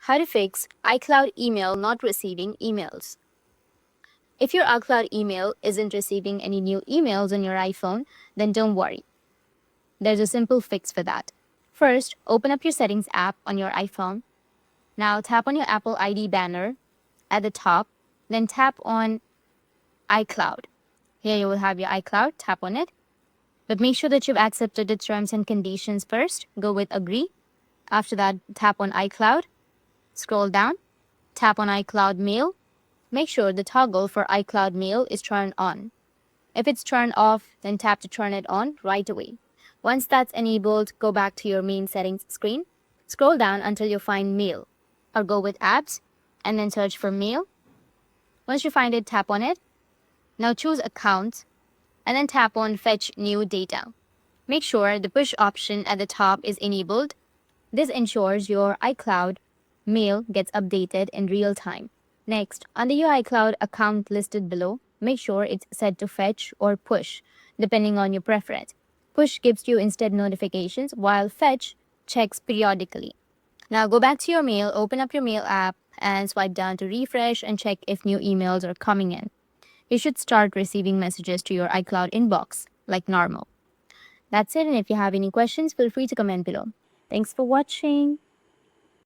How to fix iCloud email not receiving emails. If your iCloud email isn't receiving any new emails on your iPhone, then don't worry. There's a simple fix for that. First, open up your Settings app on your iPhone. Now tap on your Apple ID banner at the top, then tap on iCloud. Here you will have your iCloud, tap on it. But make sure that you've accepted the terms and conditions first. Go with Agree. After that, tap on iCloud. Scroll down, tap on iCloud Mail. Make sure the toggle for iCloud Mail is turned on. If it's turned off, then tap to turn it on right away. Once that's enabled, go back to your main settings screen. Scroll down until you find Mail, or go with Apps, and then search for Mail. Once you find it, tap on it. Now choose Accounts, and then tap on Fetch New Data. Make sure the push option at the top is enabled. This ensures your iCloud Mail gets updated in real time. Next, under your iCloud account listed below, make sure it's set to fetch or push, depending on your preference. Push gives you instant notifications, while fetch checks periodically. Now go back to your mail, open up your mail app, and swipe down to refresh and check if new emails are coming in. You should start receiving messages to your iCloud inbox like normal. That's it, and if you have any questions, feel free to comment below. Thanks for watching.